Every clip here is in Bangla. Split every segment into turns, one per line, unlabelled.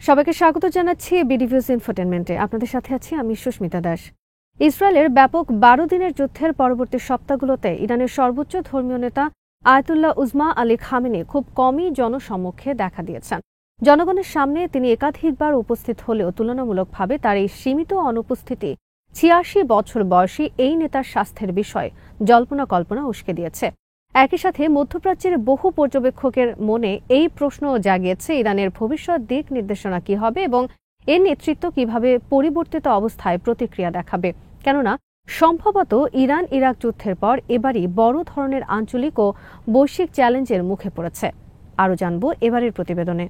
সবাইকে স্বাগত জানাচ্ছি বিডিভিউজ ইনফোটেনমেন্টে। আপনাদের সাথে আছি আমি সুস্মিতা দাস। ইসরায়েলের ব্যাপক 12 দিনের যুদ্ধের পরবর্তী সপ্তাহগুলোতে ইরানের সর্বোচ্চ ধর্মীয় নেতা আয়াতুল্লাহ উজমা আলী খামেনি খুব কমই জনসম্মুখে দেখা দিয়েছেন। জনগণের সামনে তিনি একাধিকবার উপস্থিত হলেও তুলনামূলকভাবে তার এই সীমিত অনুপস্থিতি 86 বছর বয়সী এই নেতার স্বাস্থ্যের বিষয়ে জল্পনা কল্পনা উস্কে দিয়েছে। একই সাথে মধ্যপ্রাচ্যের বহু পর্যবেক্ষকের মনে এই প্রশ্নও জাগিয়েছে ইরানের ভবিষ্যৎ দিক নির্দেশনা কি হবে এবং এর নেতৃত্ব কিভাবে পরিবর্তিত অবস্থায় প্রতিক্রিয়া দেখাবে। কেননা সম্ভবত ইরান ইরাক যুদ্ধের পর এবারই বড় ধরনের আঞ্চলিক ও বৈশ্বিক চ্যালেঞ্জের মুখে পড়েছে। আরও জানব এবারের প্রতিবেদনে।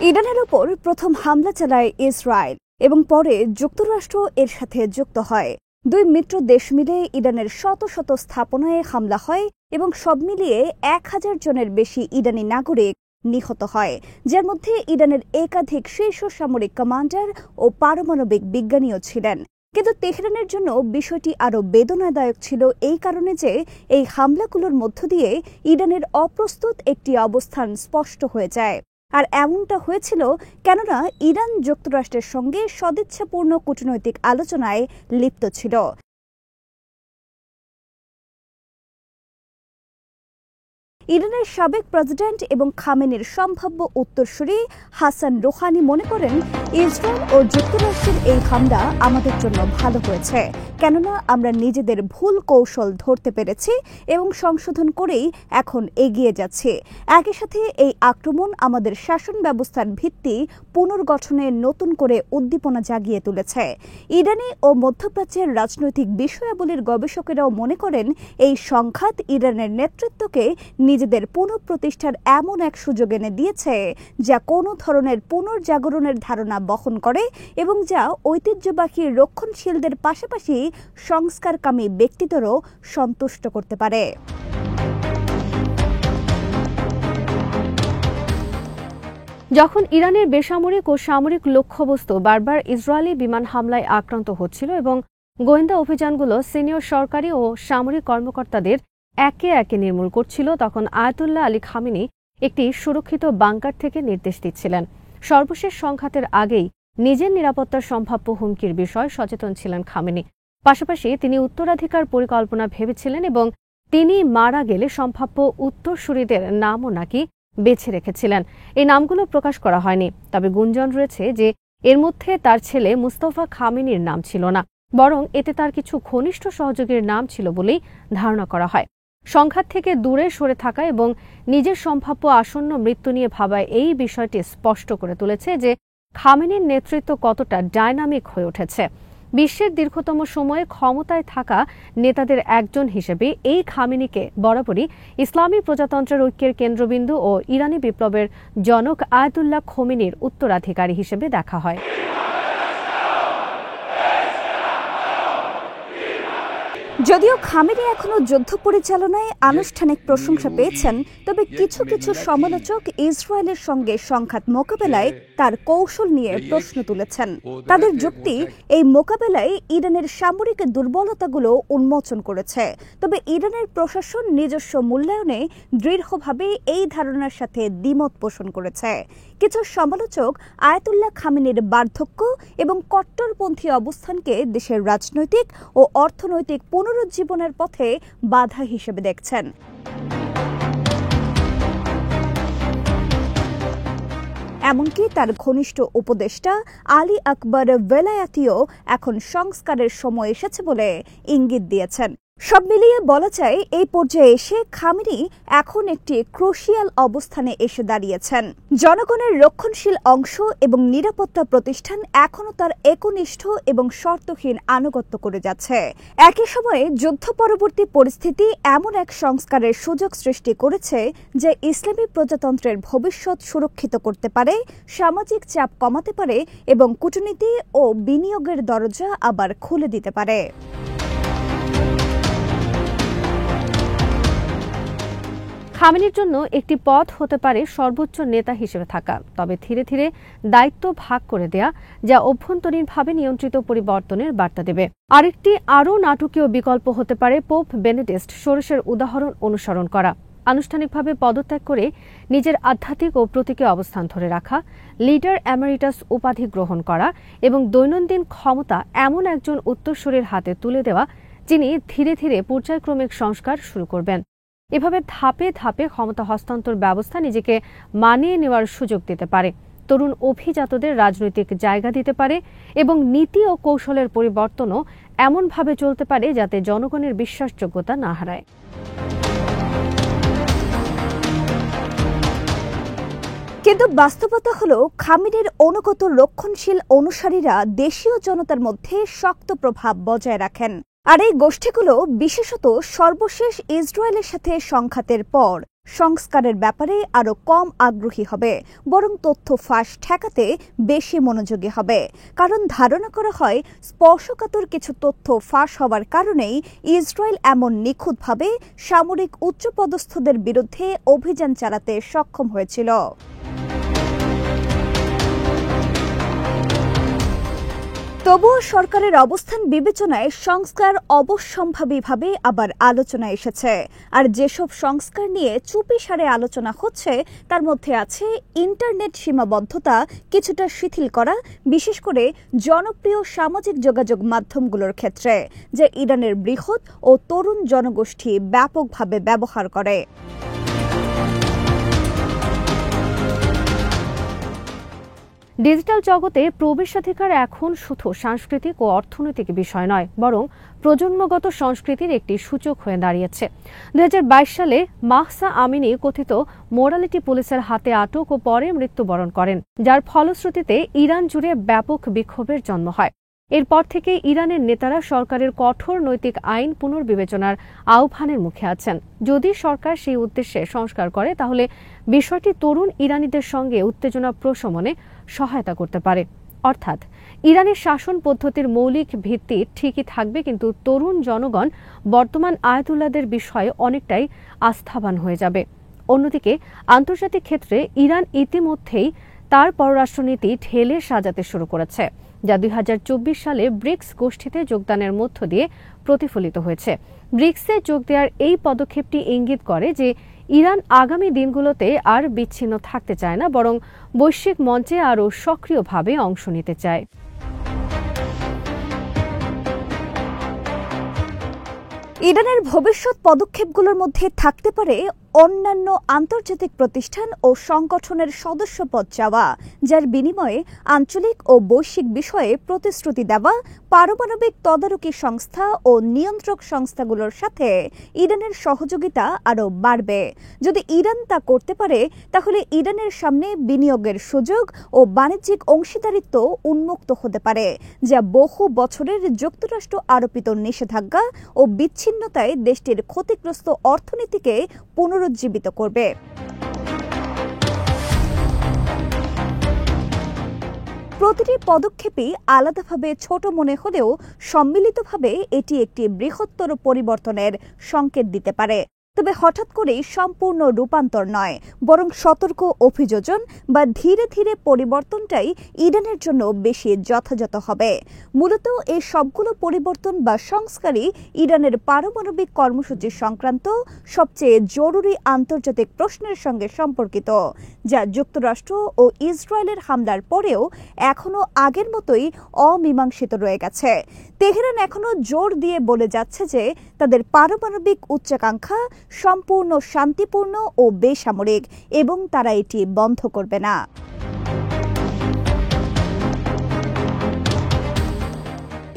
ইরানের ওপর প্রথম হামলা চালায় ইসরায়েল এবং পরে যুক্তরাষ্ট্র এর সাথে যুক্ত হয়। দুই মিত্র দেশ মিলে ইরানের শত শত স্থাপনায় হামলা হয় এবং সব মিলিয়ে 1000 জনের বেশি ইরানি নাগরিক নিহত হয়, যার মধ্যে ইরানের একাধিক শীর্ষ সামরিক কমান্ডার ও পারমাণবিক বিজ্ঞানীও ছিলেন। কিন্তু তেহরানের জন্য বিষয়টি আরও বেদনাদায়ক ছিল এই কারণে যে এই হামলাগুলোর মধ্য দিয়ে ইরানের অপ্রস্তুত একটি অবস্থান স্পষ্ট হয়ে যায়। আর এমনটা হয়েছিল কেননা ইরান যুক্তরাষ্ট্রের সঙ্গে সদিচ্ছাপূর্ণ কূটনৈতিক আলোচনায় লিপ্ত ছিল। ইরানের সাবেক প্রেসিডেন্ট এবং খামেনির সম্ভাব্য উত্তরসূরি হাসান রুহানি মনে করেন, ইসরায়েল ও যুক্তরাষ্ট্রের এই হামলা আমাদের জন্য ভালো হয়েছে, কেননা আমরা নিজেদের ভুল কৌশল ধরতে পেরেছি এবং সংশোধন করেই এখন এগিয়ে যাচ্ছি। একই সাথে এই আক্রমণ আমাদের শাসন ব্যবস্থার ভিত্তি পুনর্গঠনে নতুন করে উদ্দীপনা জাগিয়ে তুলেছে। ইরানি ও মধ্যপ্রাচ্যের রাজনৈতিক বিষয়াবলীর গবেষকেরাও মনে করেন, এই সংঘাত ইরানের নেতৃত্বকে নিজেদের পুনঃপ্রতিষ্ঠার এমন এক সুযোগ এনে দিয়েছে যা কোনো ধরনের পুনর্জাগরণের ধারণা বহন করে এবং যা ঐতিহ্যবাহী রক্ষণশীলদের পাশাপাশি সংস্কারকামী ব্যক্তিদেরও সন্তুষ্ট করতে পারে।
যখন ইরানের বেসামরিক ও সামরিক লক্ষ্যবস্তু বারবার ইসরায়েলি বিমান হামলায় আক্রান্ত হচ্ছিল এবং গোয়েন্দা অভিযানগুলো সিনিয়র সরকারি ও সামরিক কর্মকর্তাদের একে একে নির্মূল করছিল, তখন আয়াতুল্লাহ আলী খামেনি একটি সুরক্ষিত বাংকার থেকে নির্দেশ দিচ্ছিলেন। সর্বশেষ সংঘাতের আগেই নিজের নিরাপত্তার সম্ভাব্য হুমকির বিষয়ে সচেতন ছিলেন খামেনি। পাশাপাশি তিনি উত্তরাধিকার পরিকল্পনা ভেবেছিলেন এবং তিনি মারা গেলে সম্ভাব্য উত্তরসূরিদের নামও নাকি বেছে রেখেছিলেন। এই নামগুলো প্রকাশ করা হয়নি, তবে গুঞ্জন রয়েছে যে এর মধ্যে তার ছেলে মুস্তফা খামেনির নাম ছিল না, বরং এতে তার কিছু ঘনিষ্ঠ সহযোগীর নাম ছিল বলেই ধারণা করা হয়। সংঘাত থেকে দূরে সরে থাকা এবং নিজের সম্ভাব্য আসন্ন মৃত্যু নিয়ে ভাবায় এই বিষয়টি স্পষ্ট করে তুলেছে যে খামেনির নেতৃত্ব কতটা ডায়নামিক হয়ে উঠেছে। বিশ্বের দীর্ঘতম সময়ে ক্ষমতায় থাকা নেতাদের একজন হিসেবে এই খামেনিকে বরাবরই ইসলামী প্রজাতন্ত্রের ঐক্যের কেন্দ্রবিন্দু ও ইরানি বিপ্লবের জনক আয়াতুল্লাহ খোমেনির উত্তরাধিকারী হিসেবে দেখা হয়।
যদিও খামেনি এখনো যুদ্ধ পরিচালনায় আনুষ্ঠানিক প্রশংসা পেয়েছেন, তবে কিছু কিছু সমালোচক ইসরায়েলের সঙ্গে সংঘাত মোকাবেলায় তার কৌশল নিয়ে প্রশ্ন তুলেছেন। তাদের যুক্তি, এই মোকাবেলায় ইরানের সামরিক দুর্বলতাগুলো উন্মোচন করেছে, তবে ইরানের প্রশাসন নিজস্ব মূল্যায়নে দৃঢ়ভাবে এই ধারণার সাথে দ্বিমত পোষণ করেছে। কিছু সমালোচক আয়াতুল্লাহ খামেনির বার্ধক্য এবং কট্টরপন্থী অবস্থানকে দেশের রাজনৈতিক ও অর্থনৈতিক পুনরুজ্জীবনের পথে বাধা হিসেবে দেখছেন। এমনকি তার ঘনিষ্ঠ উপদেষ্টা আলী আকবর ভেলায়াতিও এখন সংস্কারের সময় এসেছে বলে ইঙ্গিত দিয়েছেন। সব মিলিয়ে বলা যায়, এই পর্যায়ে এসে খামেনি এখন একটি ক্রুশিয়াল অবস্থানে এসে দাঁড়িয়েছেন। জনগণের রক্ষণশীল অংশ এবং নিরাপত্তা প্রতিষ্ঠান এখনও তার একনিষ্ঠ এবং শর্তহীন আনুগত্য করে যাচ্ছে। একই সময়ে যুদ্ধ পরবর্তী পরিস্থিতি এমন এক সংস্কারের সুযোগ সৃষ্টি করেছে যা ইসলামী প্রজাতন্ত্রের ভবিষ্যৎ সুরক্ষিত করতে পারে, সামাজিক চাপ কমাতে পারে এবং কূটনীতি ও বিনিয়োগের দরজা আবার খুলে দিতে পারে।
খামেনির জন্য একটি পথ হতে পারে সর্বোচ্চ নেতা হিসেবে থাকা, তবে ধীরে ধীরে দায়িত্ব ভাগ করে দেয়া, যা অভ্যন্তরীণভাবে নিয়ন্ত্রিত পরিবর্তনের বার্তা দেবে। আরেকটি আরও নাটকীয় বিকল্প হতে পারে পোপ বেনেডিক্ট ষোড়শের উদাহরণ অনুসরণ করা। আনুষ্ঠানিকভাবে পদত্যাগ করে নিজের আধ্যাত্মিক ও প্রতীকী অবস্থান ধরে রাখা, লিডার এমেরিটাস উপাধি গ্রহণ করা এবং দৈনন্দিন ক্ষমতা এমন একজন উত্তরসূরির হাতে তুলে দেওয়া যিনি ধীরে ধীরে পর্যায়ক্রমিক সংস্কার শুরু করবেন। এভাবে ধাপে ধাপে ক্ষমতা হস্তান্তর ব্যবস্থা নিজেকে মানিয়ে নেওয়ার সুযোগ দিতে পারে, তরুণ অভিজাতদের রাজনৈতিক জায়গা দিতে পারে এবং নীতি ও কৌশলের পরিবর্তনও এমনভাবে চলতে পারে যাতে জনগণের বিশ্বাসযোগ্যতা না হারায়।
কিন্তু বাস্তবতা হলো খামেনির অনুগত রক্ষণশীল অনুসারীরা দেশীয় জনতার মধ্যে শক্ত প্রভাব বজায় রাখেন, আর এই গোষ্ঠীগুলো বিশেষত সর্বশেষ ইসরায়েলের সাথে সংঘাতের পর সংস্কারের ব্যাপারে আরও কম আগ্রহী হবে, বরং তথ্য ফাঁস ঠেকাতে বেশি মনোযোগী হবে। কারণ ধারণা করা হয় স্পর্শকাতর কিছু তথ্য ফাঁস হওয়ার কারণেই ইসরায়েল এমন নিখুঁতভাবে সামরিক উচ্চপদস্থদের বিরুদ্ধে অভিযান চালাতে সক্ষম হয়েছিল। তবুও সরকারের অবস্থান বিবেচনায় সংস্কার অবশ্যম্ভাবীভাবে আবার আলোচনা এসেছে। আর যেসব সংস্কার নিয়ে চুপিসারে আলোচনা হচ্ছে তার মধ্যে আছে ইন্টারনেট সীমাবদ্ধতা কিছুটা শিথিল করা, বিশেষ করে জনপ্রিয় সামাজিক যোগাযোগ মাধ্যমগুলোর ক্ষেত্রে, যা ইরানের বৃহৎ ও তরুণ জনগোষ্ঠী ব্যাপকভাবে ব্যবহার করে।
ডিজিটাল জগতে প্রবেশাধিকার এখন শুধু সাংস্কৃতিক ও অর্থনৈতিক বিষয় নয়, বরং প্রজন্মগত সংস্কৃতির একটি সূচক হয়ে দাঁড়িয়েছে। 2022 সালে মাহসা আমিনি কথিত মোরালিটি পুলিশের হাতে আটক ও পরে মৃত্যুবরণ করেন, যার ফলশ্রুতিতে ইরান জুড়ে ব্যাপক বিক্ষোভের জন্ম হয়। এরপর থেকে ইরানের নেতারা সরকারের কঠোর নৈতিক আইন পুনর্বিবেচনার আহ্বানের মুখে আছেন। যদি সরকার সেই উদ্দেশ্যে সংস্কার করে তাহলে বিষয়টি তরুণ ইরানিদের সঙ্গে উত্তেজনা প্রশমনে সহায়তা করতে পারে। অর্থাৎ ইরানের শাসন পদ্ধতির মৌলিক ভিত্তি ঠিকই থাকবে, কিন্তু তরুণ জনগণ বর্তমান আয়াতুল্লাহদের বিষয়ে অনেকটাই আস্থাবান হয়ে যাবে। অন্যদিকে আন্তর্জাতিক ক্ষেত্রে ইরান ইতিমধ্যেই তার পররাষ্ট্রনীতি ঢেলে সাজাতে শুরু করেছে, যা 2024 সালে ব্রিক্স গোষ্ঠীতে যোগদানের মধ্য দিয়ে প্রতিফলিত হয়েছে। ব্রিক্সে যোগ দেওয়ার এই পদক্ষেপটি ইঙ্গিত করে যে ইরান আগামী দিনগুলোতে আর বিচ্ছিন্ন থাকতে চায় না, বরং বৈশ্বিক মঞ্চে আরও সক্রিয়ভাবে অংশ নিতে চায়।
ইরানের ভবিষ্যৎ পদক্ষেপগুলোর মধ্যে থাকতে পারে অন্যান্য আন্তর্জাতিক প্রতিষ্ঠান ও সংগঠনের সদস্যপদ চাওয়া, যার বিনিময়ে আঞ্চলিক ও বৈশ্বিক বিষয়ে প্রতিশ্রুতি দেওয়া, পারমাণবিক তদারকি সংস্থা ও নিয়ন্ত্রক সংস্থাগুলোর সাথে ইরানের সহযোগিতা আরও বাড়বে। যদি ইরান তা করতে পারে তাহলে ইরানের সামনে বিনিয়োগের সুযোগ ও বাণিজ্যিক অংশীদারিত্ব উন্মুক্ত হতে পারে, যা বহু বছরের যুক্তরাষ্ট্র আরোপিত নিষেধাজ্ঞা ও বিচ্ছিন্নতায় দেশটির ক্ষতিগ্রস্ত অর্থনীতিকে পুনরুজ্জীবিত করবে। প্রতিটি পদক্ষেপই আলাদাভাবে ছোট মনে হলেও সম্মিলিতভাবে এটি একটি বৃহত্তর পরিবর্তনের সংকেত দিতে পারে। তবে হঠাৎ করেই সম্পূর্ণ রূপান্তর নয়, বরং সতর্ক অভিযোজন বা ধীরে ধীরে পরিবর্তনটাই ইরানের জন্য বেশি যথাযথ হবে। মূলত এই সবগুলো পরিবর্তন বা সংস্কারই ইরানের পারমাণবিক কর্মসূচি সংক্রান্ত সবচেয়ে জরুরি আন্তর্জাতিক প্রশ্নের সঙ্গে সম্পর্কিত, যা যুক্তরাষ্ট্র ও ইসরায়েলের হামলার পরেও এখনও আগের মতোই অমীমাংসিত রয়ে গেছে। তেহরান এখনও জোর দিয়ে বলে যাচ্ছে যে তাদের পারমাণবিক উচ্চাকাঙ্ক্ষা সম্পূর্ণ শান্তিপূর্ণ ও বেসামরিক এবং তারা এটি বন্ধ করবে না।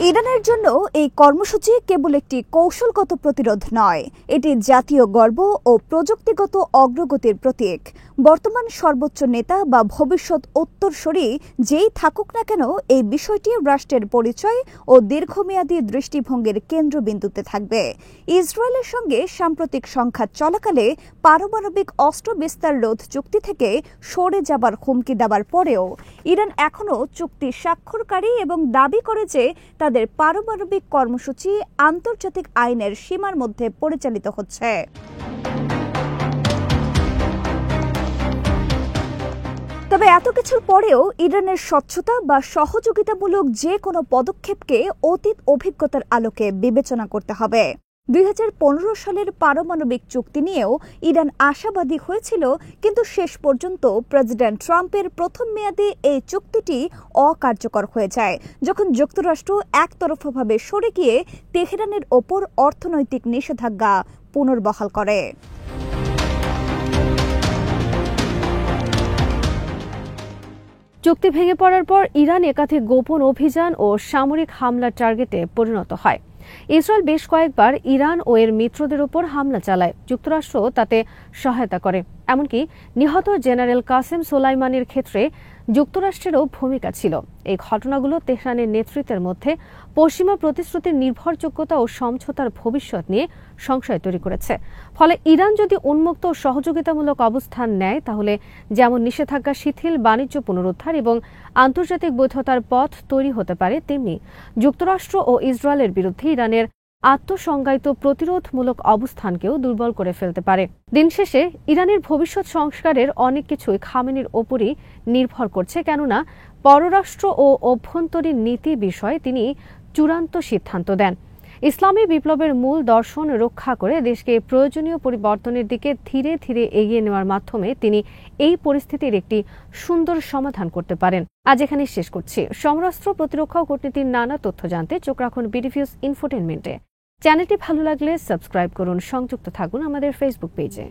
ইরানের জন্য এই কর্মসূচি কেবল একটি কৌশলগত প্রতিরোধ নয়, এটি জাতীয় গর্ব ও প্রযুক্তিগত অগ্রগতির প্রতীক। বর্তমান সর্বোচ্চ নেতা বা ভবিষ্যৎ উত্তরসূরি যেই থাকুক না কেন, এই বিষয়টি রাষ্ট্রের পরিচয় ও দীর্ঘমেয়াদী দৃষ্টিভঙ্গির কেন্দ্রবিন্দুতে থাকবে। ইসরায়েলের সঙ্গে সাম্প্রতিক সংঘাত চলাকালে পারমাণবিক অস্ত্র বিস্তার রোধ চুক্তি থেকে সরে যাবার হুমকি দেওয়ার পরেও ইরান এখনও চুক্তি স্বাক্ষরকারী এবং দাবি করে যে তাদের পারমাণবিক কর্মসূচি আন্তর্জাতিক আইনের সীমার মধ্যে পরিচালিত হচ্ছে। তবে এত কিছুর পরেও ইরানের স্বচ্ছতা বা সহযোগিতামূলক যে কোনো পদক্ষেপকে অতীত অভিজ্ঞতার আলোকে বিবেচনা করতে হবে। 2015 সালের পারমাণবিক চুক্তি নিয়েও ইরান আশাবাদী হয়েছিল, কিন্তু শেষ পর্যন্ত প্রেসিডেন্ট ট্রাম্পের প্রথম মেয়াদে এই চুক্তিটি অকার্যকর হয়ে যায়, যখন যুক্তরাষ্ট্র একতরফাভাবে সরে গিয়ে তেহরানের ওপর অর্থনৈতিক নিষেধাজ্ঞা পুনর্বহাল করে।
চুক্তি ভেঙে পড়ার পর ইরান একাধিক গোপন অভিযান ও সামরিক হামলার টার্গেটে পরিণত হয়। ইসরায়েল বেশ কয়েকবার ইরান ও এর মিত্রদের উপর হামলা চালায়, যুক্তরাষ্ট্র তাতে সহায়তা করে। এমনকি নিহত জেনারেল কাসেম সোলাইমানির ক্ষেত্রে যুক্তরাষ্ট্রেরও ভূমিকা ছিল। এই ঘটনাগুলো তেহরানের নেতৃত্বের মধ্যে পশ্চিমা প্রতিশ্রুতির নির্ভরযোগ্যতা ও সমঝোতার ভবিষ্যৎ নিয়ে সংশয় তৈরি করেছে। ফলে ইরান যদি উন্মুক্ত ও সহযোগিতামূলক অবস্থান নেয়, তাহলে যেমন নিষেধাজ্ঞা শিথিল, বাণিজ্য পুনরুদ্ধার এবং আন্তর্জাতিক বৈধতার পথ তৈরি হতে পারে, তেমনি যুক্তরাষ্ট্র ও ইসরায়েলের বিরুদ্ধে ইরানের আত্মসংজ্ঞায়িত প্রতিরোধমূলক অবস্থানকেও দুর্বল করে ফেলতে পারে। দিন শেষে ইরানের ভবিষ্যৎ সংস্কারের অনেক কিছুই খামেনির ওপরই নির্ভর করছে, কেননা পররাষ্ট্র ও অভ্যন্তরীণ নীতি বিষয়ে তিনি চূড়ান্ত সিদ্ধান্ত দেন। ইসলামী বিপ্লবের মূল দর্শন রক্ষা করে দেশকে প্রয়োজনীয় পরিবর্তনের দিকে ধীরে ধীরে এগিয়ে নেওয়ার মাধ্যমে তিনি এই পরিস্থিতির একটি সুন্দর সমাধান করতে পারেন। আজ এখানে শেষ করছি। সমরাস্ত্র, প্রতিরক্ষা ও কূটনীতির নানা তথ্য জানতে চোখ রাখুন বিডিভিউজ ইনফোটেইনমেন্টে। চ্যানেলটি ভালো লাগলে সাবস্ক্রাইব করুন, সংযুক্ত থাকুন আমাদের ফেসবুক পেজে।